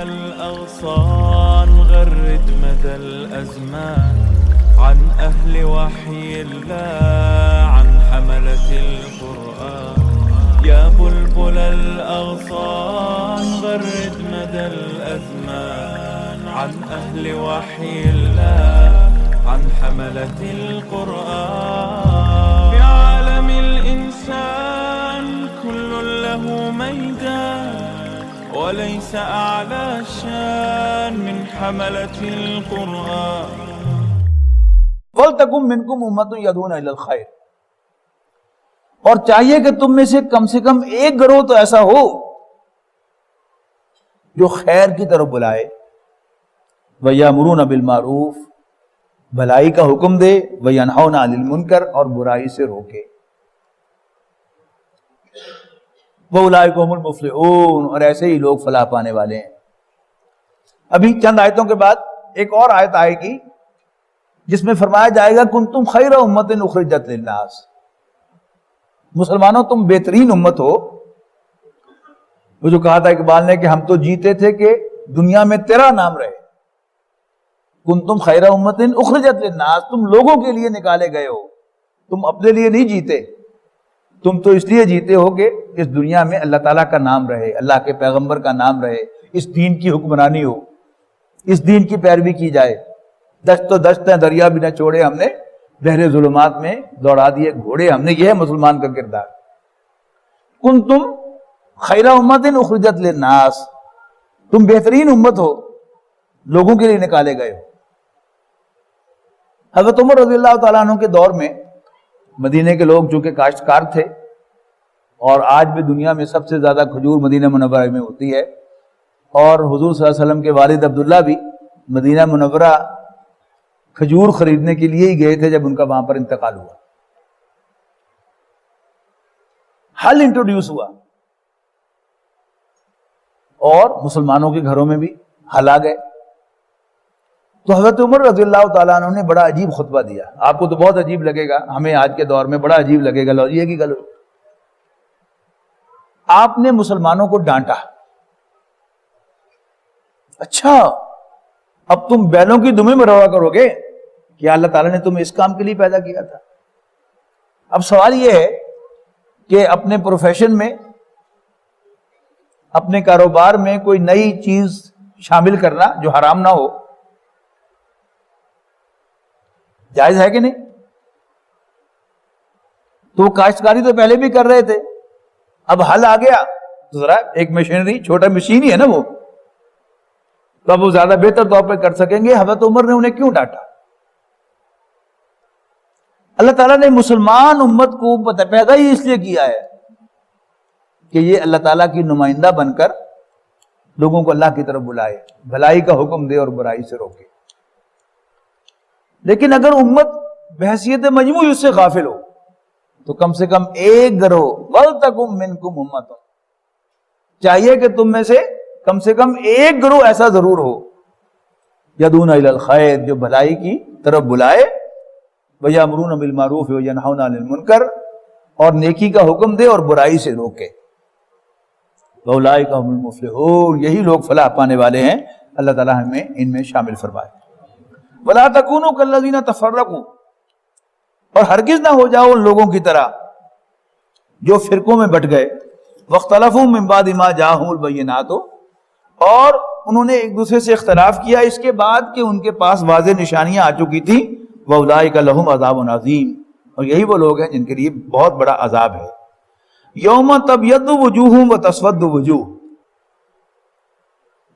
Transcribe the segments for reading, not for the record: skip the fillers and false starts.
الأغصان غرد مدى الأزمان عن أهل وحي الله عن حملة القرآن يا بلبل الأغصان غرد مدى الأزمان عن أهل وحي الله عن حملة القرآن في عالم الإنسان كل له ميدان وليس أعلى شان من حملة القرآن وَلْتَكُن مِّنكُمْ أُمَّةٌ يَدْعُونَ إِلَى الْخَيْرِ، اور چاہیے کہ تم میں سے کم ایک گروہ تو ایسا ہو جو خیر کی طرف بلائے، وَيَأْمُرُونَ بِالْمَعْرُوفِ، بھلائی کا حکم دے، وَيَنْهَوْنَ عَنِ الْمُنْكَرِ، اور برائی سے روکے، وَأُولَٰئِكَ هُمُ الْمُفْلِحُونَ، اور ایسے ہی لوگ فلاح پانے والے ہیں۔ ابھی چند آیتوں کے بعد ایک اور آیت آئے گی جس میں فرمایا جائے گا کنتم خیر امت اخرجت للناس، مسلمانوں تم بہترین امت ہو۔ وہ جو کہا تھا اقبال نے کہ ہم تو جیتے تھے کہ دنیا میں تیرا نام رہے، کنتم خیر امت اخرجت للناس، تم لوگوں کے لیے نکالے گئے ہو، تم اپنے لیے نہیں جیتے، تم تو اس لیے جیتے ہو کہ اس دنیا میں اللہ تعالیٰ کا نام رہے، اللہ کے پیغمبر کا نام رہے، اس دین کی حکمرانی ہو، اس دین کی پیروی کی جائے۔ دشت و دشت دریا بھی نہ چھوڑے ہم نے، بحر ظلمات میں دوڑا دیے گھوڑے ہم نے، یہ ہے مسلمان کا کردار۔ کنتم خیر امت اخرجت للناس، تم بہترین امت ہو، لوگوں کے لیے نکالے گئے ہو۔ حضرت عمر رضی اللہ تعالیٰ عنہ کے دور میں مدینے کے لوگ چونکہ کاشتکار تھے، اور آج بھی دنیا میں سب سے زیادہ کھجور مدینہ منورہ میں ہوتی ہے، اور حضور صلی اللہ علیہ وسلم کے والد عبداللہ بھی مدینہ منورہ کھجور خریدنے کے لیے ہی گئے تھے جب ان کا وہاں پر انتقال ہوا۔ حل انٹروڈیوس ہوا، اور مسلمانوں کے گھروں میں بھی حل آ گئے۔ تو حضرت عمر رضی اللہ تعالیٰ عنہ نے بڑا عجیب خطبہ دیا، آپ کو تو بہت عجیب لگے گا، ہمیں آج کے دور میں بڑا عجیب لگے گا، لوجیے کی گل۔ آپ نے مسلمانوں کو ڈانٹا، اچھا اب تم بیلوں کی دمیں میں روا کرو گے؟ کیا اللہ تعالیٰ نے تمہیں اس کام کے لیے پیدا کیا تھا؟ اب سوال یہ ہے کہ اپنے پروفیشن میں، اپنے کاروبار میں کوئی نئی چیز شامل کرنا جو حرام نہ ہو، جائز ہے کہ نہیں؟ تو وہ کاشتکاری تو پہلے بھی کر رہے تھے، اب حل آ گیا تو ذرا ایک مشینری، چھوٹا مشین ہی ہے نا وہ، تو اب وہ زیادہ بہتر طور پہ کر سکیں گے۔ حضرت عمر نے انہیں کیوں ڈانٹا؟ اللہ تعالیٰ نے مسلمان امت کو پیدا ہی اس لیے کیا ہے کہ یہ اللہ تعالیٰ کی نمائندہ بن کر لوگوں کو اللہ کی طرف بلائے، بھلائی کا حکم دے اور برائی سے روکے۔ لیکن اگر امت بحیثیت مجموعی اس سے غافل ہو تو کم سے کم ایک گروہ، وَلْتَكُن مِّنكُمْ أُمَّةٌ، چاہیے کہ تم میں سے کم ایک گروہ ایسا ضرور ہو، یدعون الی الخیر، جو بھلائی کی طرف بلائے، وَیَأْمُرُونَ بِالْمَعْرُوفِ وَیَنْہَوْنَ عَنِ الْمُنکَرِ، اور نیکی کا حکم دے اور برائی سے روکے۔ وَأُولَٰئِکَ هُمُ الْمُفْلِحُونَ، یہی لوگ فلاح پانے والے ہیں، اللہ تعالیٰ ہمیں ان میں شامل فرمائے۔ وَلَا تَكُونُوا كَالَّذِينَ تَفَرَّقُوا، اور ہرگز نہ ہو جاؤ ان لوگوں کی طرح جو فرقوں میں بٹ گئے، وَاخْتَلَفُوا مِن بَعْدِ مَا جَاءَهُمُ الْبَيِّنَاتُ، اور انہوں نے ایک دوسرے سے اختلاف کیا اس کے بعد کہ ان کے پاس واضح نشانیاں آ چکی تھیں۔ وَأُولَٰئِکَ لَهُمْ عَذَابٌ عَظِيمٌ، اور یہی وہ لوگ ہیں جن کے لیے بہت بڑا عذاب ہے۔ یوم تبیض وجوہ وتسود وجوہ،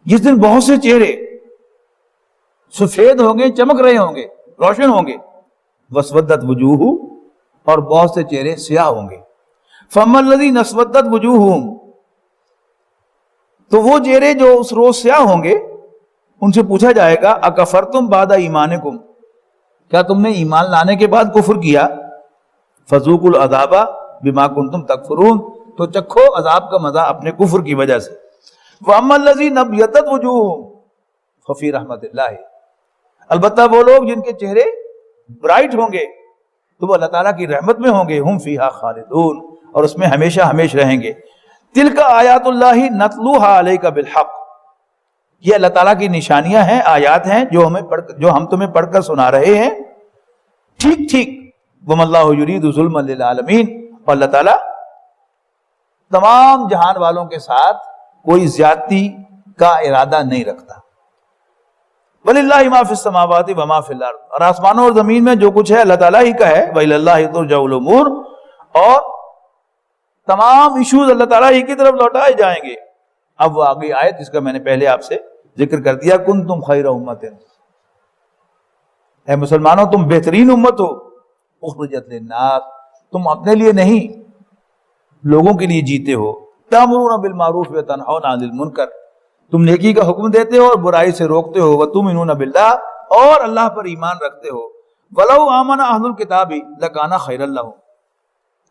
جس دن بہت سے چہرے سفید ہوں گے، چمک رہے ہوں گے، روشن ہوں گے، وسودت وجوہ، اور بہت سے چہرے سیاہ ہوں گے۔ فَأَمَّا الَّذِينَ اسْوَدَّتْ وُجُوهُهُمْ، تو وہ چہرے جو اس روز سیاہ ہوں گے ان سے پوچھا جائے گا اکفرتم بعد ایمانکم، کیا تم نے ایمان لانے کے بعد کفر کیا؟ فذوقوا العذاب بما کنتم تکفرون، تو چکھو عذاب کا مزہ اپنے کفر کی وجہ سے۔ وَأَمَّا الَّذِينَ ابْيَضَّتْ وُجُوهُهُمْ فَفِي رَحْمَةِ اللَّهِ، البتہ وہ لوگ جن کے چہرے برائٹ ہوں گے تو وہ اللہ تعالیٰ کی رحمت میں ہوں گے، ہم فیہا خالدون، اور اس میں ہمیشہ ہمیش رہیں گے۔ تلک آیات اللہ نتلوہا علیک بالحق، یہ اللہ تعالیٰ کی نشانیاں ہیں، آیات ہیں جو ہم تمہیں پڑھ کر سنا رہے ہیں، ٹھیک ٹھیک۔ وَمَا اللَّهُ يُرِيدُ ظُلْمًا لِلْعَالَمِينَ، اور اللہ تعالیٰ تمام جہان والوں کے ساتھ کوئی زیادتی کا ارادہ نہیں رکھتا۔ وَلِلَّهِ مَا فِي السَّمَاوَاتِ وَمَا فِي الْأَرْضِ، اور آسمانوں اور زمین میں جو کچھ ہے اللہ تعالیٰ ہی کا ہے۔ وَإِلَى اللَّهِ تُرْجَعُ الْأُمُورُ، اور تمام ایشوز اللہ تعالیٰ ہی کی طرف لوٹائے جائیں گے۔ اب وہ آگئی آیت جس کا میں نے پہلے آپ سے ذکر کر دیا، کنتم خیر امت، اے مسلمانوں تم بہترین امت ہو، اخرجت للناس، تم اپنے لیے نہیں لوگوں کے لیے جیتے ہو، تأمرون بالمعروف وتنہون عن المنکر، تم نیکی کا حکم دیتے ہو اور برائی سے روکتے ہو، وتؤمنون باللہ، اور اللہ پر ایمان رکھتے ہو، ولو آمن اہل الکتاب لکان خیرا لہم،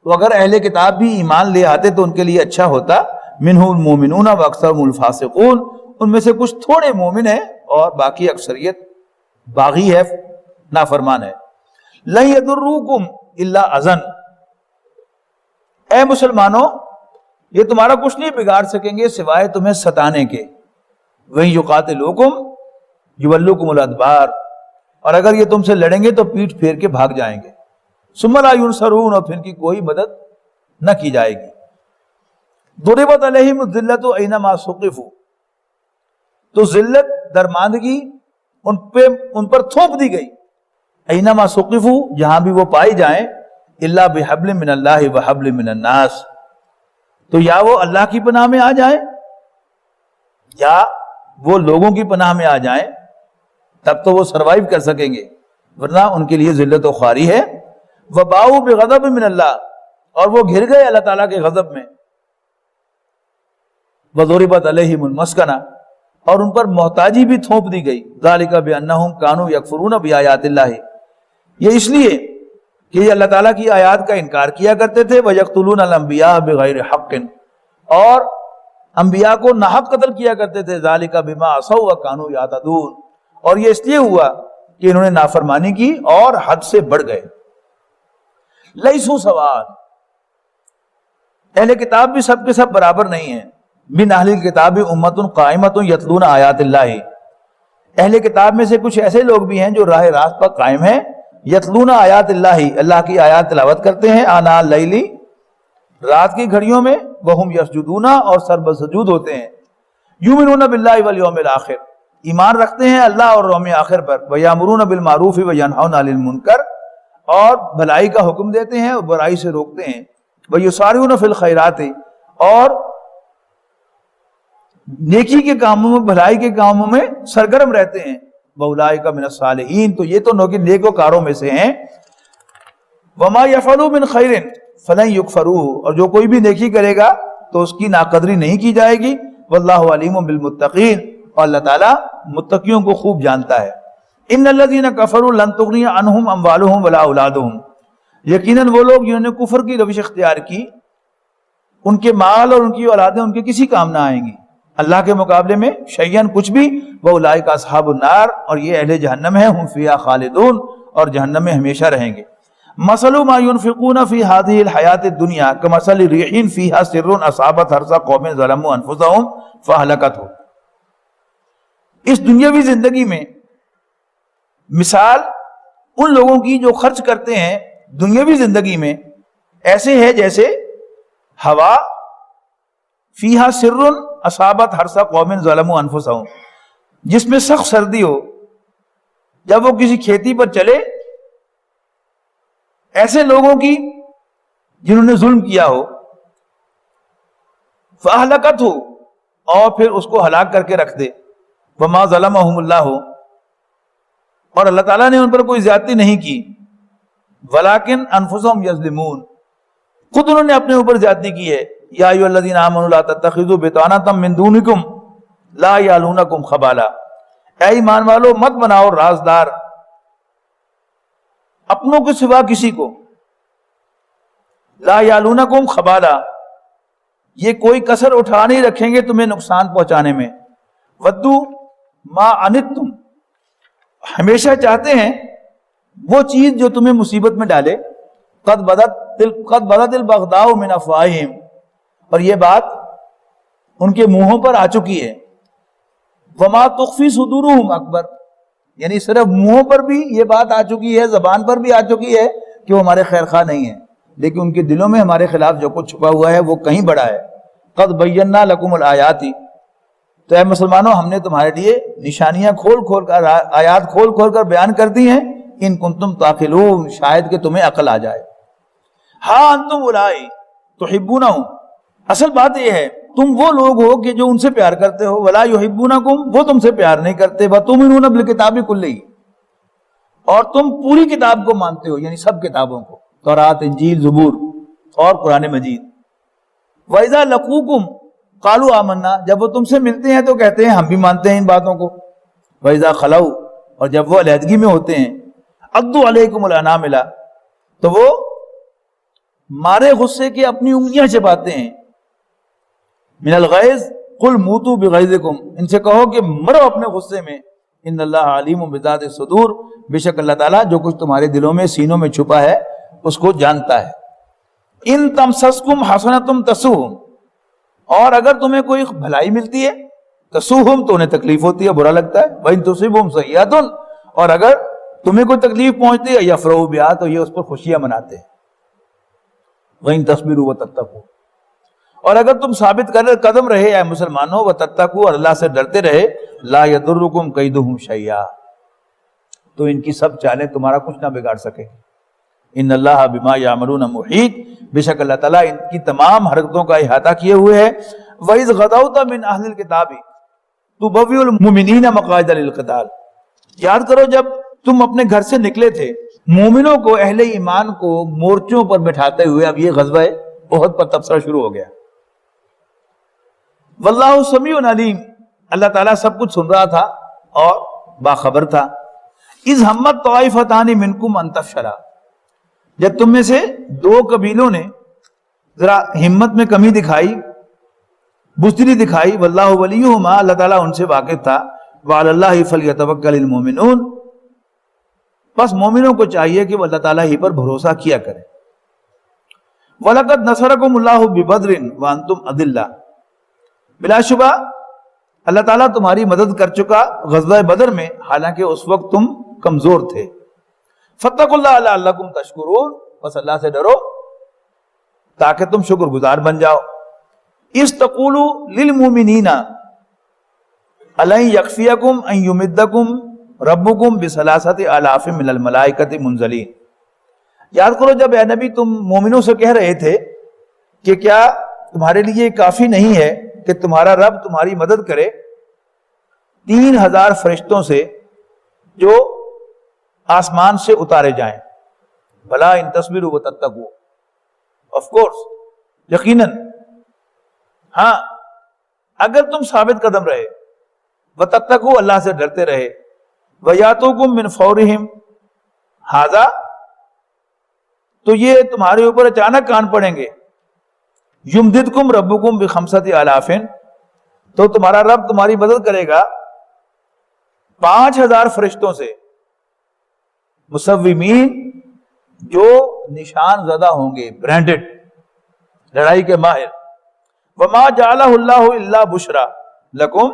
تو اگر اہل کتاب بھی ایمان لے آتے تو ان کے لیے اچھا ہوتا، منہ المومنون واکثرهم الفاسقون، ان میں سے کچھ تھوڑے مومن ہیں اور باقی اکثریت باغی ہے، نافرمان ہے۔ لن یضروکم الا اذًا، اے مسلمانوں یہ تمہارا کچھ نہیں بگاڑ سکیں گے سوائے تمہیں ستانے کے، وَإِن یقاتلوکم یولوکم الادبار، اور اگر یہ تم سے لڑیں گے تو پیٹھ پھیر کے بھاگ جائیں گے، ثم لا ینصرون، اور پھر ان کی کوئی مدد نہ کی جائے گی۔ ضربت علیہم الذلۃ اینما ثقفوا، تو ذلت درماندگی ان پر تھوپ دی گئی، اینما ثقفوا، جہاں بھی وہ پائی جائیں، الا بحبل من اللہ وحبل من الناس، تو یا وہ اللہ کی پناہ میں آ جائیں یا وہ لوگوں کی پناہ میں آ جائیں، تب تو وہ سروائیو کر سکیں گے، ورنہ ان کے لیے ذلت و خواری ہے۔ وباؤ بغضب من اللہ، اور وہ گھر گئے اللہ تعالیٰ کے غضب میں۔ وضربت علیہم المسکنہ، اور ان پر محتاجی بھی تھوپ دی گئی، ذالک بانہم کانوا یکفرون بآیات اللہ، یہ اس لیے کہ یہ اللہ تعالیٰ کی آیات کا انکار کیا کرتے تھے، وَيَقْتُلُونَ الْأَنْبِيَاءَ بِغَيْرِ حَقٍّ، اور انبیاء کو ناحق قتل کیا کرتے تھے، ذَلِكَ بِمَا عَصَوْا وَكَانُوا يَعْتَدُونَ، اور یہ اس لیے ہوا کہ انہوں نے نافرمانی کی اور حد سے بڑھ گئے۔ لَيْسُوا سَوَاءً، اہل کتاب بھی سب کے سب برابر نہیں ہیں۔ مِنْ أَهْلِ الْكِتَابِ أُمَّةٌ قَائِمَةٌ يَتْلُونَ آیَاتِ اللَّهِ، اہل کتاب میں سے کچھ ایسے لوگ بھی ہیں جو راہ راست پر قائم ہیں، یتلون آیات اللہ، اللہ کی آیات تلاوت کرتے ہیں، آناء اللیل، رات کی گھڑیوں میں، وہم یسجدون، اور سر بسجود ہوتے ہیں، یؤمنون باللہ والیوم الآخر، ایمان رکھتے ہیں اللہ اور یوم آخر پر، ویامرون بالمعروف وینہون عن المنکر، اور بھلائی کا حکم دیتے ہیں اور برائی سے روکتے ہیں، ویسارعون فی الخیرات، اور نیکی کے کاموں میں، بھلائی کے کاموں میں سرگرم رہتے ہیں، وَأُولَٰئِکَ مِنَ الصَّالِحِینَ، تو یہ تو نیکوکاروں میں سے ہیں۔ وَمَا يَفْعَلُوا مِنْ خَيْرٍ فَلَن يُكْفَرُوهُ، اور جو کوئی بھی نیکی کرے گا تو اس کی ناقدری نہیں کی جائے گی، وَاللَّهُ عَلِيمٌ بِالْمُتَّقِينَ، اور اللہ تعالیٰ متقیوں کو خوب جانتا ہے۔ إِنَّ الَّذِينَ كَفَرُوا لَن تُغْنِيَ عَنْهُمْ أَمْوَالُهُمْ وَلَا أَوْلَادُهُمْ، یقیناً وہ لوگ جنہوں نے کفر کی روش اختیار کی، ان کے مال اور ان کی اولادیں ان کے کسی کام نہ آئیں گی اللہ کے مقابلے میں، شیئن کچھ بھی، وَأُولَٰئِکَ أَصْحَابُ النَّارِ، اور یہ اہل جہنم ہیں، ہم فیہا خالدون، اور جہنم میں ہمیشہ رہیں گے۔ مَثَلُ مَا يُنْفِقُونَ فِي هَٰذِهِ الْحَيَاةِ الدُّنْيَا كَمَثَلِ رِيحٍ فِيهَا سِرٌّ أَصَابَتْ حَرْثَ قَوْمٍ ظَلَمُوا أَنفُسَهُمْ فَأَهْلَكَتْهُ، اس دنیاوی زندگی میں مثال ان لوگوں کی جو خرچ کرتے ہیں دنیاوی زندگی میں ایسے ہے جیسے ہوا، فیہا سرٌ اصابت حرث قوم ظلموا انفسہم، جس میں سخت سردی ہو، جب وہ کسی کھیتی پر چلے، ایسے لوگوں کی جنہوں نے ظلم کیا ہو، فَأَهْلَكَتْهُ، اور پھر اس کو ہلاک کر کے رکھ دے، وَمَا ظَلَمَهُمُ اللَّهُ، اور اللہ تعالیٰ نے ان پر کوئی زیادتی نہیں کی، وَلَكِنْ أَنفُسَهُمْ يَظْلِمُونَ، خود انہوں نے اپنے اوپر زیادتی کی ہے۔ یا ایھا الذین آمنوا لا تتخذوا بطانۃ من دونکم لا یعلونکم خبالا، اے ایمان والو مت بناؤ رازدار اپنوں کے سوا کسی کو، لا یعلونکم خبالا، یہ کوئی کسر اٹھا نہیں رکھیں گے تمہیں نقصان پہنچانے میں، ودو ما عنتم، ہمیشہ چاہتے ہیں وہ چیز جو تمہیں مصیبت میں ڈالے، قد بدت البغضاء من افواہہم، اور یہ بات ان کے منہوں پر آ چکی ہے، وما تخفی صدورہم اکبر، یعنی صرف منہوں پر بھی یہ بات آ چکی ہے، زبان پر بھی آ چکی ہے کہ وہ ہمارے خیر خواہ نہیں ہیں، لیکن ان کے دلوں میں ہمارے خلاف جو کچھ چھپا ہوا ہے وہ کہیں بڑا ہے۔ قد بینا لکم الآیات، تو اے مسلمانوں ہم نے تمہارے لیے نشانیاں کھول کھول کر، آیات کھول کھول کر بیان کر دی ہیں، ان کنتم تعقلون، شاید کہ تمہیں عقل آ جائے۔ ہاں انتم اولائی تحبونہم، اصل بات یہ ہے تم وہ لوگ ہو کہ جو ان سے پیار کرتے ہو، ولا یحبونکم، وہ تم سے پیار نہیں کرتے، وتؤمنون بالکتاب کلہ، اور تم پوری کتاب کو مانتے ہو، یعنی سب کتابوں کو، تورات، انجیل، زبور اور قرآن مجید۔ وَإِذَا لَقُوكُمْ قَالُوا آمَنَّا، جب وہ تم سے ملتے ہیں تو کہتے ہیں ہم بھی مانتے ہیں ان باتوں کو۔ وَإِذَا خَلَوْا، اور جب وہ علیحدگی میں ہوتے ہیں، عَضُّوا عَلَيْكُمُ الْأَنَامِلَ، تو وہ مارے غصے کے اپنی انگلیاں چباتے ہیں۔ من الغیظ قل موتوا بغیظکم، ان سے کہو کہ مرو اپنے غصے میں، ان اللہ علیم بذات الصدور، بے شک اللہ تعالیٰ جو کچھ تمہارے دلوں میں، سینوں میں چھپا ہے اس کو جانتا ہے۔ ان تمسسکم حسنۃ تسؤہم، اور اگر تمہیں کوئی بھلائی ملتی ہے، تسؤہم تو انہیں تکلیف ہوتی ہے، برا لگتا ہے، وان تصبہم سیئۃ، اور اگر تمہیں کوئی تکلیف پہنچتی ہے، یفرحوا بہا، تو یہ اس پر خوشیاں مناتے ہیں۔ وان تصبروا وتتقوا، اور اگر تم ثابت قدم رہے اے مسلمانوں، وتتقوا، اور اللہ سے ڈرتے رہے، لا یضرکم کیدہم شیئا، تو ان کی سب چالیں تمہارا کچھ نہ بگاڑ سکے۔ ان اللہ بما یعملون محیط، بے شک اللہ تعالیٰ ان کی تمام حرکتوں کا احاطہ کیے ہوئے ہے۔ وَإِذْ غَدَوْتَ مِنْ أَهْلِ الْكِتَابِ تُبَوِّئُ الْمُؤْمِنِينَ مَقَاعِدَ لِلْقِتَالِ، یاد کرو جب تم اپنے گھر سے نکلے تھے، مومنوں کو، اہل ایمان کو مورچوں پر بٹھاتے ہوئے، اب یہ غزوہ احد پر تبصرہ شروع ہو گیا۔ واللہ سمیع علیم، اللہ تعالیٰ سب کچھ سن رہا تھا اور باخبر تھا۔ اذ ہمت طائفتان منکم ان تفشلا، جب تم میں سے دو قبیلوں نے ذرا ہمت میں کمی دکھائی، بزدلی دکھائی، واللہ ولیہما، اللہ تعالیٰ ان سے واقف تھا، وعلی اللہ فلیتوکل المؤمنون، بس مومنوں کو چاہیے کہ وہ اللہ تعالیٰ ہی پر بھروسہ کیا کریں۔ وَلَقَدْ نَصَرَكُمُ اللَّهُ بِبَدْرٍ وَأَنْتُمْ أَذِلَّةٌ، بلا شبہ اللہ تعالیٰ تمہاری مدد کر چکا غزوہ بدر میں، حالانکہ اس وقت تم کمزور تھے۔ فَاتَّقُوا اللَّهَ لَعَلَّكُمْ تَشْكُرُونَ، بس اللہ سے ڈرو تاکہ تم شکر گزار بن جاؤ۔ اِذْ تَقُولُوا لِلْمُؤْمِنِينَ أَلَنْ يَكْفِيَكُمْ أَنْ يُمِدَّكُمْ رَبُّكُمْ بِثَلَاثَةِ آلَافٍ مِنَ الْمَلَائِكَةِ مُنْزَلِينَ، یاد کرو جب اے نبی تم مومنوں سے کہہ رہے تھے کہ کیا تمہارے لیے کافی نہیں ہے کہ تمہارا رب تمہاری مدد کرے 3000 فرشتوں سے جو آسمان سے اتارے جائیں۔ بھلا ان تصبروا وتتقوا، آف کورس، یقیناً، ہاں اگر تم ثابت قدم رہے، وتتقوا، اللہ سے ڈرتے رہے، ویاتوکم من فورہم ھذا، تو یہ تمہارے اوپر اچانک کان پڑیں گے، یمددکم ربکم بخمسۃ آلاف، تو تمہارا رب تمہاری مدد کرے گا 5000 فرشتوں سے، مسومین، جو نشان زدہ ہوں گے، برانڈڈ، لڑائی کے ماہر۔ وما جعلہ اللہ الا بشرا لکم،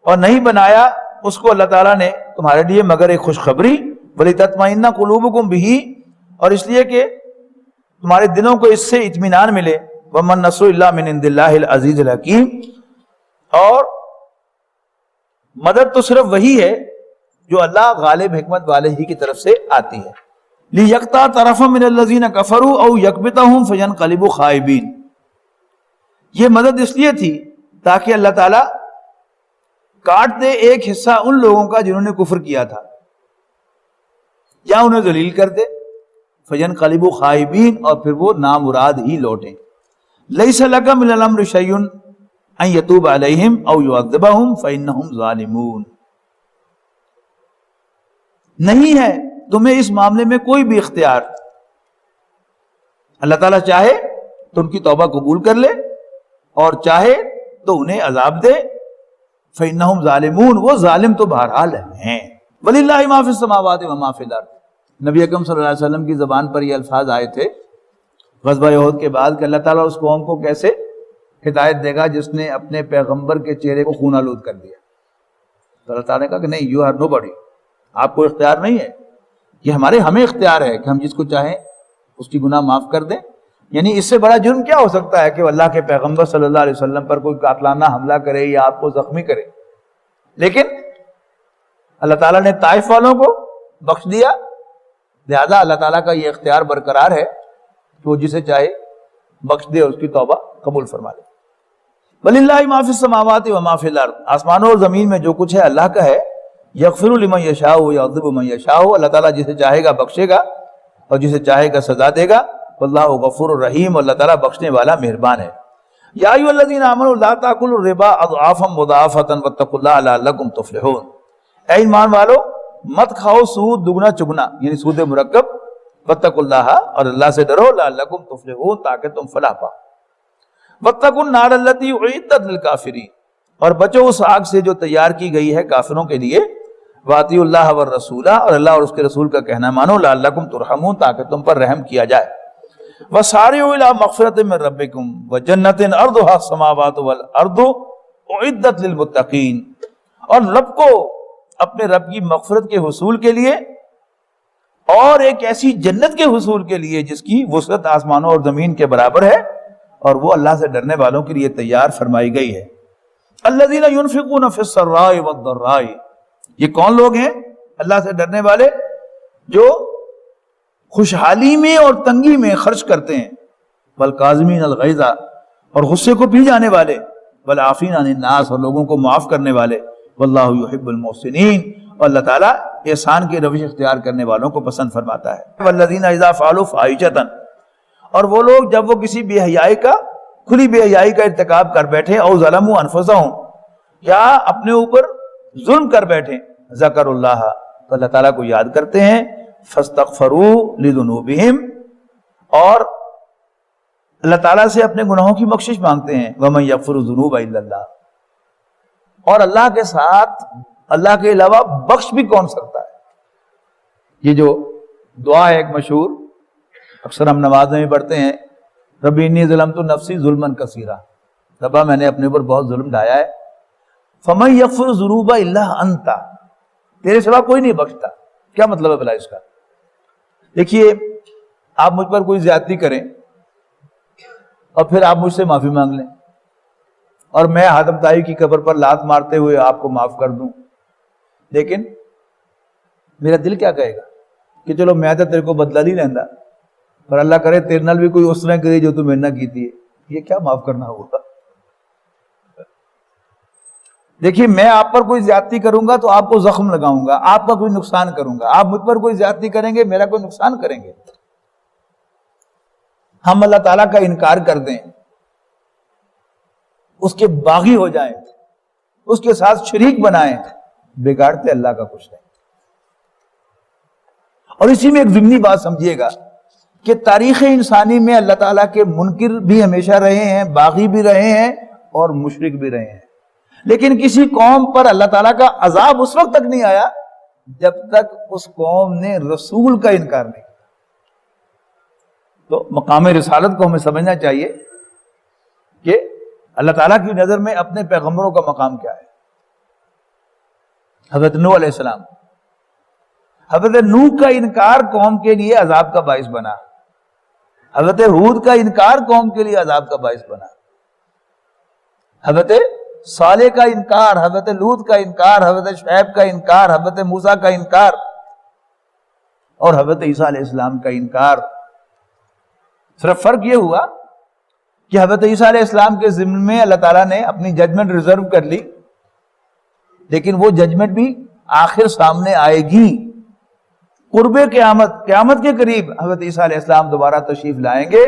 اور نہیں بنایا اس کو اللہ تعالیٰ نے تمہارے لیے مگر ایک خوشخبری، ولتطمئن قلوبکم بہ، اور اس لیے کہ تمہارے دلوں کو اس سے اطمینان ملے۔ ومن نصر الا من عند اللہ العزیز الحکیم، اور مدد تو صرف وہی ہے جو اللہ غالب حکمت والے ہی کی طرف سے آتی ہے۔ لِيَقْطَعَ طَرَفًا مِنَ الَّذِينَ كَفَرُوا أَوْ يَكْبِتَهُمْ فَيَنْقَلِبُوا خَائِبِينَ، یہ مدد اس لیے تھی تاکہ اللہ تعالیٰ کاٹ دے ایک حصہ ان لوگوں کا جنہوں نے کفر کیا تھا، یا انہیں ذلیل کر دے، فَيَنْقَلِبُوا خَائِبِينَ، اور پھر وہ نامراد ہی لوٹیں۔ لَيْسَ لَكَ مِنَ الْأَمْرِ شَيْءٌ أَن يَتُوبَ عَلَيْهِمْ أَوْ يُعَذِّبَهُمْ فَإِنَّهُمْ ظَالِمُونَ، نہیں ہے تمہیں اس معاملے میں کوئی بھی اختیار، اللہ تعالیٰ چاہے تو ان کی توبہ قبول کر لے اور چاہے تو انہیں عذاب دے، فَإِنَّهُمْ ظَالِمُونَ، وہ ظالم تو بہرحال ہیں۔ وَلِلَّهِ مَا فِي السَّمَاوَاتِ وَمَا فِي الْأَرْضِ، نبی اکرم صلی اللہ علیہ وسلم کی زبان پر یہ الفاظ آئے تھے غزوہ احد کے بعد کہ اللہ تعالیٰ اس قوم کو کیسے ہدایت دے گا جس نے اپنے پیغمبر کے چہرے کو خون آلود کر دیا۔ تو اللہ تعالیٰ نے کہا کہ نہیں، یو آر نو باڈی، آپ کو اختیار نہیں ہے، یہ ہمیں اختیار ہے کہ ہم جس کو چاہیں اس کی گناہ معاف کر دیں. یعنی اس سے بڑا جرم کیا ہو سکتا ہے کہ اللہ کے پیغمبر صلی اللہ علیہ وسلم پر کوئی قاتلانہ حملہ کرے یا آپ کو زخمی کرے. لیکن اللہ تعالیٰ نے طائف والوں کو بخش دیا، لہذا اللہ تعالیٰ کا یہ اختیار برقرار ہے کہ وہ جسے چاہے بخش دے، اس کی توبہ قبول فرما لے. وَلِلَّهِ مَا فِي السَّمَاوَاتِ وَمَا فِي الْأَرْضِ، آسمانوں اور زمین میں جو کچھ ہے اللہ کا ہے. يَغْفِرُ لِمَن يَشَاءُ وَيُعَذِّبُ مَن يَشَاءُ، اللہ تعالیٰ جسے چاہے گا بخشے گا اور جسے چاہے گا سزا دے گا. واللہ غفور الرحیم، اللہ تعالیٰ بخشنے والا مہربان ہے. یا ایھا الذین آمنوا لا تاکلوا الربا اضعافا مضاعفۃ واتقوا اللہ لعلکم تفلحون، اے ایمان والو مت کھاؤ سود دگنا چگنا، یعنی سود مرکب. واتقوا اللہ، اور اللہ سے ڈرو، لعلکم تفلحون، تاکہ تم فلاح پاؤ. واتقوا النار التی اعدت للکافرین، اور بچو اس آگ سے جو تیار کی گئی ہے کافروں کے لیے. واطیعوا اللہ والرسول، اور اللہ اور اس کے رسول کا کہنا مانو. لعلکم ترحمون، تاکہ تم پر رحم کیا جائے. وَسَارِعُوا إِلَىٰ مَغْفِرَةٍ مِّن رَّبِّكُمْ وَجَنَّةٍ عَرْضُهَا السَّمَاوَاتُ وَالْأَرْضُ أُعِدَّتْ لِلْمُتَّقِينَ، اور لپکو اپنے رب کی مغفرت کے حصول کے لیے اور ایک ایسی جنت کے حصول کے لیے جس کی وسعت آسمانوں اور زمین کے برابر ہے، اور وہ اللہ سے ڈرنے والوں کے لیے تیار فرمائی گئی ہے. الَّذِينَ يُنْفِقُونَ فِي السَّرَّاءِ وَالضَّرَّاءِ، یہ کون لوگ ہیں اللہ سے ڈرنے والے؟ جو خوشحالی میں اور تنگی میں خرچ کرتے ہیں. والکاظمین الغیظ، اور غصے کو پی جانے والے. والعافین عن الناس، اور لوگوں کو معاف کرنے والے. واللہ یحب المحسنین، اور اللہ تعالیٰ احسان کی روش اختیار کرنے والوں کو پسند فرماتا ہے. والذین اذا فعلوا فاحشۃ، اور وہ لوگ جب وہ کسی بے حیائی کا، کھلی بے حیائی کا ارتکاب کر بیٹھے، او ظلموا انفسہم، یا اپنے اوپر ظلم کر بیٹھے، ذکر اللہ، تو اللہ تعالیٰ کو یاد کرتے ہیں. فاستغفروا لذنوبہم، اور اللہ تعالیٰ سے اپنے گناہوں کی بخشش مانگتے ہیں. ومن یغفر الذنوب الا اللہ، اور اللہ کے ساتھ اللہ کے علاوہ بخش بھی کون سکتا ہے. یہ جو دعا ہے ایک مشہور، اکثر ہم نماز میں پڑھتے ہیں، ربی انی ظلمت نفسی ظلما کثیرا، ربا میں نے اپنے اوپر بہت ظلم ڈھایا ہے. فمن یغفر الذنوب الا انت، تیرے سوا کوئی نہیں بخشتا. کیا مطلب ہے بھلا اس کا؟ دیکھیے، آپ مجھ پر کوئی زیادتی کریں اور پھر آپ مجھ سے معافی مانگ لیں، اور میں حاتم طائی کی قبر پر لات مارتے ہوئے آپ کو معاف کر دوں، لیکن میرا دل کیا کہے گا کہ چلو میں تو تیرے کو بدلہ نہیں لینا، پر اللہ کرے تیرے نال بھی کوئی اس طرح کرے جو تو میرے نہ کیتی ہے. یہ کیا معاف کرنا ہوگا؟ دیکھیے، میں آپ پر کوئی زیادتی کروں گا تو آپ کو زخم لگاؤں گا، آپ کا کوئی نقصان کروں گا. آپ مجھ پر کوئی زیادتی کریں گے، میرا کوئی نقصان کریں گے. ہم اللہ تعالیٰ کا انکار کر دیں، اس کے باغی ہو جائیں، اس کے ساتھ شریک بنائیں، بگاڑتے اللہ کا کچھ نہیں. اور اسی میں ایک ضمنی بات سمجھیے گا کہ تاریخ انسانی میں اللہ تعالیٰ کے منکر بھی ہمیشہ رہے ہیں، باغی بھی رہے ہیں اور مشرک بھی رہے ہیں. لیکن کسی قوم پر اللہ تعالیٰ کا عذاب اس وقت تک نہیں آیا جب تک اس قوم نے رسول کا انکار نہیں کیا. تو مقام رسالت کو ہمیں سمجھنا چاہیے کہ اللہ تعالیٰ کی نظر میں اپنے پیغمبروں کا مقام کیا ہے. حضرت نوح علیہ السلام، حضرت نوح کا انکار قوم کے لیے عذاب کا باعث بنا. حضرت ہود کا انکار قوم کے لیے عذاب کا باعث بنا. حضرت صالح کا انکار، حضرت لوط کا انکار، حضرت شعیب کا انکار، حضرت موسیٰ کا انکار، اور حضرت عیسیٰ علیہ السلام کا انکار. صرف فرق یہ ہوا کہ حضرت عیسیٰ علیہ السلام کے ضمن میں اللہ تعالیٰ نے اپنی ججمنٹ ریزرو کر لی، لیکن وہ ججمنٹ بھی آخر سامنے آئے گی. قرب قیامت کے قریب حضرت عیسیٰ علیہ السلام دوبارہ تشریف لائیں گے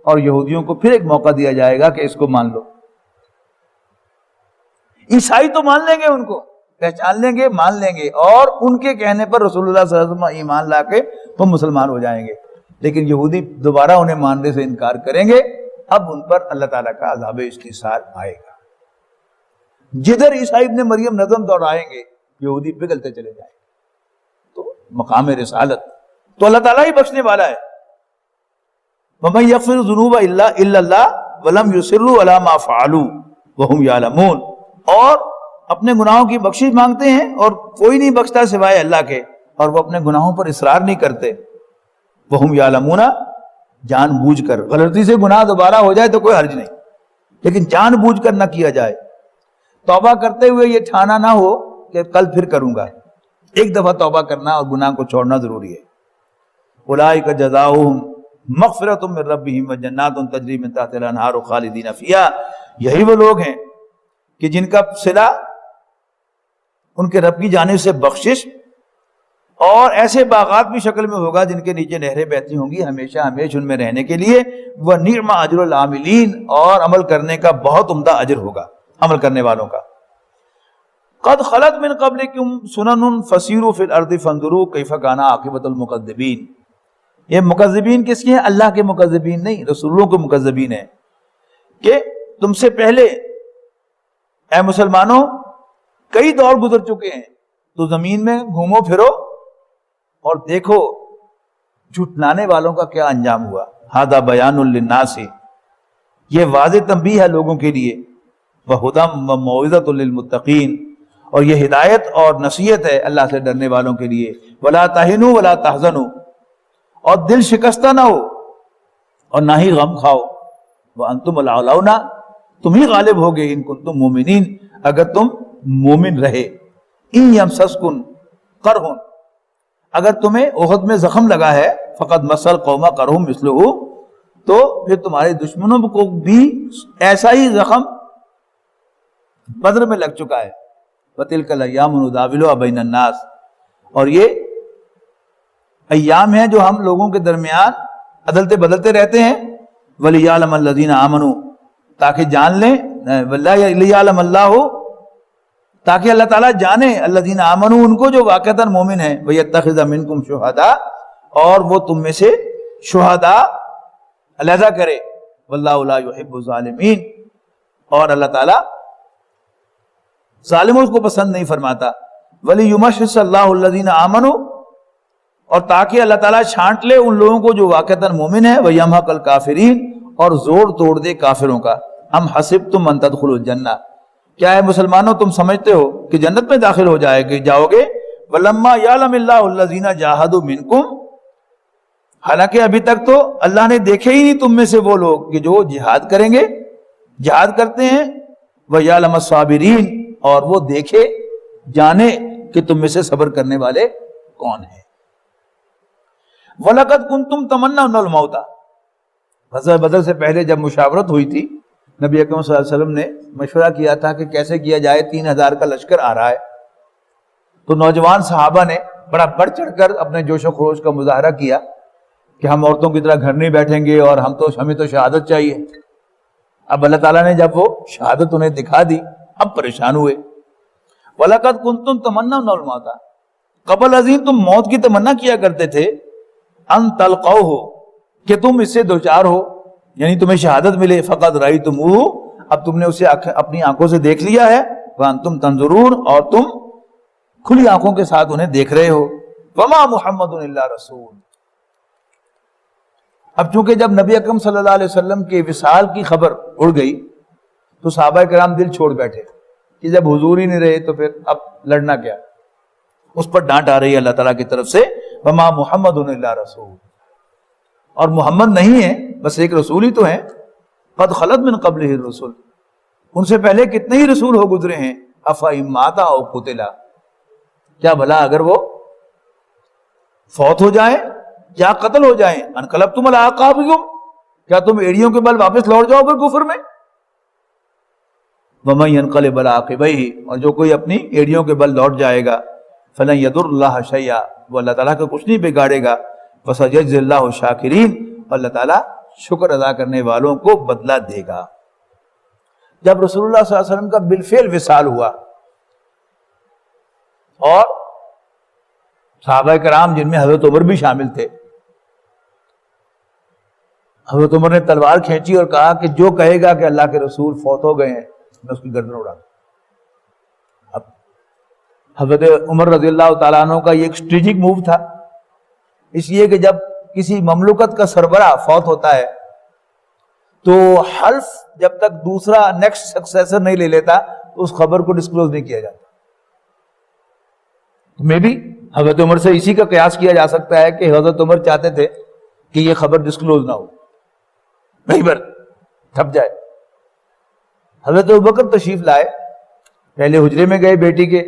اور یہودیوں کو پھر ایک موقع دیا جائے گا کہ اس کو مان لو. عیسائی تو مان لیں گے، ان کو پہچان لیں گے، مان لیں گے، اور ان کے کہنے پر رسول اللہ صلی اللہ علیہ وسلم ایمان لا کے وہ مسلمان ہو جائیں گے. لیکن یہودی دوبارہ انہیں ماننے سے انکار کریں گے. اب ان پر اللہ تعالیٰ کا عذاب استحصال آئے گا. جدھر عیسائی ابن مریم نظم دوڑائیں گے، یہودی پگھلتے چلے جائیں گے. تو مقام رسالت تو اللہ تعالیٰ ہی بخشنے والا ہے. وَمَن يَغْفِرُ الذُّنُوبَ إِلَّا اللَّهُ وَلَمْ يُصِرُّوا عَلَىٰ مَا فَعَلُوا وَهُمْ يَعْلَمُونَ، اور اپنے گناہوں کی بخشش مانگتے ہیں اور کوئی نہیں بخشتا سوائے اللہ کے، اور وہ اپنے گناہوں پر اصرار نہیں کرتے. وَهُمْ يَعْلَمُونَ، جان بوجھ کر. غلطی سے گناہ دوبارہ ہو جائے تو کوئی حرج نہیں، لیکن جان بوجھ کر نہ کیا جائے. توبہ کرتے ہوئے یہ ٹھانا نہ ہو کہ کل پھر کروں گا. ایک دفعہ توبہ کرنا اور گناہ کو چھوڑنا ضروری ہے. اولئک جزاؤہم مغفرۃ من ربہم وجنات تجری من تحتہا الانہار خالدین فیہا، یہی وہ لوگ ہیں کہ جن کا صلہ ان کے رب کی جانب سے بخشش اور ایسے باغات بھی شکل میں ہوگا جن کے نیچے نہریں بہتی ہوں گی ہمیشہ ہمیشہ ان میں رہنے کے لیے. وَنِعْمَ أَجْرُ الْعَامِلِينَ، اور عمل کرنے کا بہت عمدہ اجر ہوگا عمل کرنے والوں کا. قد خلت من قبلکم سنن فسیروا فی الارض فانظروا کیف کان عاقبۃ المکذبین. یہ مکذبین کس کے ہیں؟ اللہ کے مکذبین نہیں، رسولوں کے مکذبین ہیں کہ تم سے پہلے اے مسلمانوں کئی دور گزر چکے ہیں، تو زمین میں گھومو پھرو اور دیکھو جھٹلانے والوں کا کیا انجام ہوا. ھذا بیان للناس، یہ واضح تنبیہ ہے لوگوں کے لیے. وہدی وموعظۃ للمتقین، اور یہ ہدایت اور نصیحت ہے اللہ سے ڈرنے والوں کے لیے. ولا تہنوا ولا تحزنوا، اور دل شکستہ نہ ہو اور نہ ہی غم کھاؤ. وانتم الاعلون، تم ہی غالب ہوگے ان کنتم مومنین، اگر تم مومن رہے. ان یمسسکم قرح، اگر تمہیں احد میں زخم لگا ہے، فقد مس القوم قرح مثلہ، تو پھر تمہارے دشمنوں کو بھی ایسا ہی زخم بدر میں لگ چکا ہے. وَتِلْكَ الْأَيَّامُ نُدَاوِلُهَا بَيْنَ النَّاسِ، اور یہ ایام ہیں جو ہم لوگوں کے درمیان عدلتے بدلتے رہتے ہیں. وَلِيَعْلَمَ الَّذِينَ آمَنُوا، تاکہ جان لیں، وَلِيَعْلَمَ اللَّهُ، تاکہ اللہ تعالیٰ جانے الذین آمنوا، ان کو جو واقعتاً مومن ہیں. وَيَتَّخِذَ مِنکم شُہَداء، اور وہ تم میں سے شہداء علیحدہ کرے. وَاللَّهُ لَا يُحِبُّ الظَّالِمِينَ، اور اللہ تعالیٰ ظالموں کو پسند نہیں فرماتا. وَلِيُمَحِّصَ اللَّهُ الَّذِينَ آمَنُوا، اور تاکہ اللہ تعالیٰ چھانٹ لے ان لوگوں کو جو واقعتاً مومن ہیں. وَيَمْحَقَ الْكَافِرِينَ، اور زور توڑ دے کافروں کا. أَمْ حَسِبْتُمْ أَن تَدْخُلُوا الْجَنَّةَ، کیا ہے مسلمانوں تم سمجھتے ہو کہ جنت میں داخل ہو جاؤ گے. وَلَمَّا يَعْلَمِ اللَّهُ الَّذِينَ جَاهَدُوا مِنْكُمْ، حالانکہ ابھی تک تو اللہ نے دیکھے ہی نہیں تم میں سے وہ لوگ کہ جو جہاد کریں گے، جہاد کرتے ہیں. وَيَعْلَمَ الصَّابِرِينَ، اور وہ دیکھے جانے کہ تم میں سے صبر کرنے والے کون ہیں. وَلَقَدْ كُنْتُمْ تَمَنَّوْنَ الْمَوْتَ، غزوہ بدر سے پہلے جب مشاورت ہوئی تھی، نبی اکرم صلی اللہ علیہ وسلم نے مشورہ کیا تھا کہ کیسے کیا جائے. 3000 کا لشکر آ رہا ہے. تو نوجوان صحابہ نے بڑا بڑھ چڑھ کر اپنے جوش و خروش کا مظاہرہ کیا کہ ہم عورتوں کی طرح گھر نہیں بیٹھیں گے اور ہمیں تو شہادت چاہیے. اب اللہ تعالیٰ نے جب وہ شہادت انہیں دکھا دی، اب پریشان ہوئے. وَلَقَدْ كُنْتُمْ تَمَنَّوْنَ الْمَوْتَ، قبل ازیں تم موت کی تمنا کیا کرتے تھے. ان تلقوہ، کہ تم اس سے دوچار ہو، یعنی تمہیں شہادت ملے. فقد رأیتموہ، اب تم نے اسے اپنی آنکھوں سے دیکھ لیا ہے. وانتم تنظرون، اور تم کھلی آنکھوں کے ساتھ انہیں دیکھ رہے ہو. وما محمد الا رسول، اب چونکہ جب نبی اکرم صلی اللہ علیہ وسلم کے وصال کی خبر اڑ گئی تو صحابہ کرام دل چھوڑ بیٹھے کہ جب حضور ہی نہیں رہے تو پھر اب لڑنا کیا. اس پر ڈانٹ آ رہی ہے اللہ تعالیٰ کی طرف سے. وما محمد الا رسول، اور محمد نہیں ہے بس ایک رسول ہی تو ہیں. قد خلت من قبلہ الرسل، ان سے پہلے کتنے ہی رسول ہو گزرے ہیں. افإن مات او قتل، کیا بھلا اگر وہ فوت ہو جائیں یا قتل ہو جائیں. انقلبتم علی اعقابکم، کیا تم ایڑیوں کے بل واپس لوٹ جاؤ گے کفر میں. ومن ينقلب علی عقبیہ، اور جو کوئی اپنی ایڑیوں کے بل لوٹ جائے گا. فلن یضر اللہ شیئا، وہ اللہ تعالیٰ کو کچھ نہیں بگاڑے گا. وسيجزي اللہ الشاکرین، اور اللہ تعالیٰ شکر ادا کرنے والوں کو بدلہ دے گا. جب رسول اللہ صلی اللہ علیہ وسلم کا بالفعل وصال ہوا اور صحابہ کرام جن میں حضرت عمر بھی شامل تھے، حضرت عمر نے تلوار کھینچی اور کہا کہ جو کہے گا کہ اللہ کے رسول فوت ہو گئے ہیں میں اس کی گردن اڑا دوں. اب حضرت عمر رضی اللہ تعالیٰ عنہ کا یہ ایک اسٹریٹجک موو تھا، اس لیے کہ جب کسی مملکت کا سربراہ فوت ہوتا ہے تو حلف جب تک دوسرا نیکسٹ سکسیسر نہیں لے لیتا تو اس خبر کو ڈسکلوز نہیں کیا جاتا. تو میں بھی حضرت عمر سے اسی کا قیاس کیا جا سکتا ہے کہ حضرت عمر چاہتے تھے کہ یہ خبر ڈسکلوز نہ ہو, نہیں بر چھپ جائے. حضرت ابوبکر تشریف لائے, پہلے حجرے میں گئے بیٹی کے,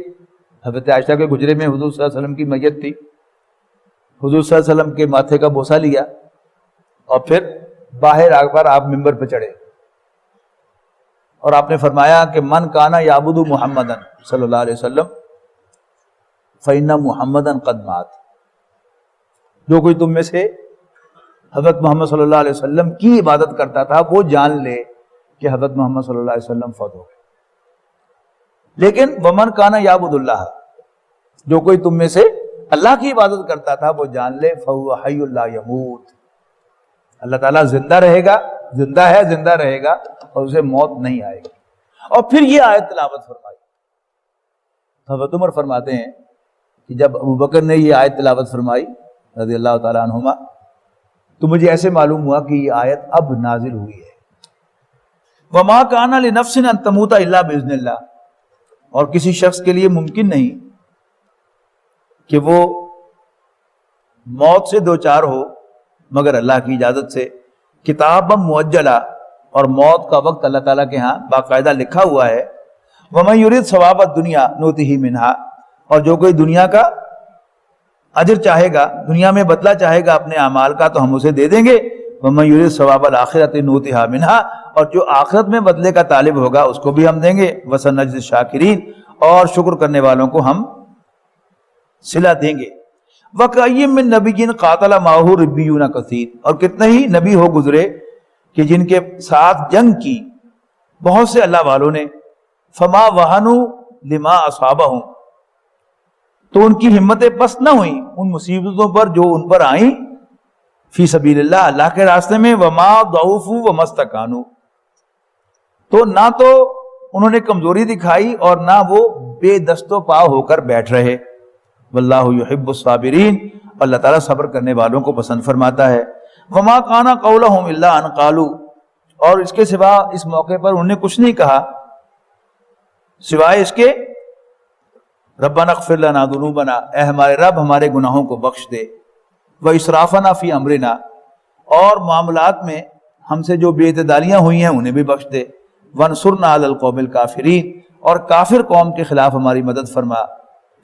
حضرت عائشہ کے حجرے میں حضور صلی اللہ علیہ وسلم کی میت تھی, حضور صلی اللہ علیہ وسلم کے ماتھے کا بوسہ لیا اور پھر باہر آ کر آپ ممبر پہ چڑھے اور آپ نے فرمایا کہ من کانا یعبد محمدن صلی اللہ علیہ وسلم فإن محمدن قد مات. جو کوئی تم میں سے حضرت محمد صلی اللہ علیہ وسلم کی عبادت کرتا تھا وہ جان لے کہ حضرت محمد صلی اللہ علیہ وسلم فوت ہو گئے. لیکن ومن کانا یعبد اللہ, جو کوئی تم میں سے اللہ کی عبادت کرتا تھا وہ جان لے فهو حی لا یموت, اللہ تعالیٰ زندہ رہے گا, زندہ ہے, زندہ رہے گا اور اسے موت نہیں آئے گی. اور پھر یہ آیت تلاوت فرمائی. حضرت عمر فرماتے ہیں کہ جب ابوبکر نے یہ آیت تلاوت فرمائی رضی اللہ تعالیٰ عنہما, تو مجھے ایسے معلوم ہوا کہ یہ آیت اب نازل ہوئی ہے. وما کان لنفس ان تموت الا باذن اللہ, اور کسی شخص کے لیے ممکن نہیں کہ وہ موت سے دوچار ہو مگر اللہ کی اجازت سے. کتاب مؤجلہ, اور موت کا وقت اللہ تعالیٰ کے ہاں باقاعدہ لکھا ہوا ہے. ومن یرید ثواب الدنیا نؤتہ منہا, اور جو کوئی دنیا کا اجر چاہے گا, دنیا میں بدلہ چاہے گا اپنے اعمال کا تو ہم اسے دے دیں گے. ومن یرید ثواب الآخرۃ نؤتہ منہا, اور جو آخرت میں بدلے کا طالب ہوگا اس کو بھی ہم دیں گے. وسنجزی الشاکرین, اور شکر کرنے والوں کو ہم صلہ دیں گے. وَكَأَيٍّ مِّن نَبِيٍّ قَاتَلَ مَعَهُ رِبِّيُّونَ كَثِيرٌ, اور کتنے ہی نبی ہو گزرے کہ جن کے ساتھ جنگ کی بہت سے اللہ والوں نے. فَمَا وَهَنُوا لِمَا أَصَابَهُمْ, تو ان کی ہمتیں پست نہ ہوئیں ان مصیبتوں پر جو ان پر آئیں. فی سبیل اللہ, اللہ کے راستے میں. وَمَا ضَعُفُوا وَمَا اسْتَكَانُوا, تو نہ تو انہوں نے کمزوری دکھائی اور نہ وہ بے دست و پا ہو کر بیٹھ رہے. واللہ یحب الصابرین, اللہ تعالیٰ صبر کرنے والوں کو پسند فرماتا ہے. وما کان قولہم الا ان قالوا, اور اس کے سوا اس موقع پر انہوں نے کچھ نہیں کہا سوائے اس کے ربنا اغفر لنا ذنوبنا, اے ہمارے رب ہمارے گناہوں کو بخش دے. واسرافنا فی امرنا, اور معاملات میں ہم سے جو بے اعتدالیاں ہوئی ہیں انہیں بھی بخش دے. وانصرنا علی القوم الکافرین, اور کافر قوم کے خلاف ہماری مدد فرما.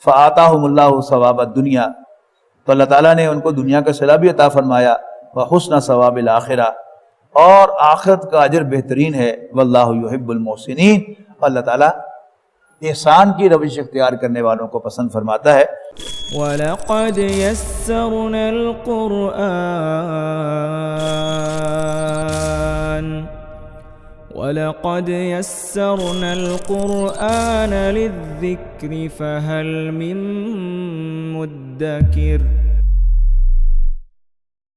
فآتاہم اللہ ثواب الدنیا, تو اللہ تعالیٰ نے ان کو دنیا کا صلہ بھی عطا فرمایا. وحسن ثواب الآخرہ, اور آخرت کا اجر بہترین ہے. واللہ یحب المحسنین, اللہ تعالیٰ احسان کی روش اختیار کرنے والوں کو پسند فرماتا ہے. وَلَقَدْ يَسَّرْنَا الْقُرْآنَ لِلذِّكْرِ فَهَلْ مِن مُّدَّكِرٍ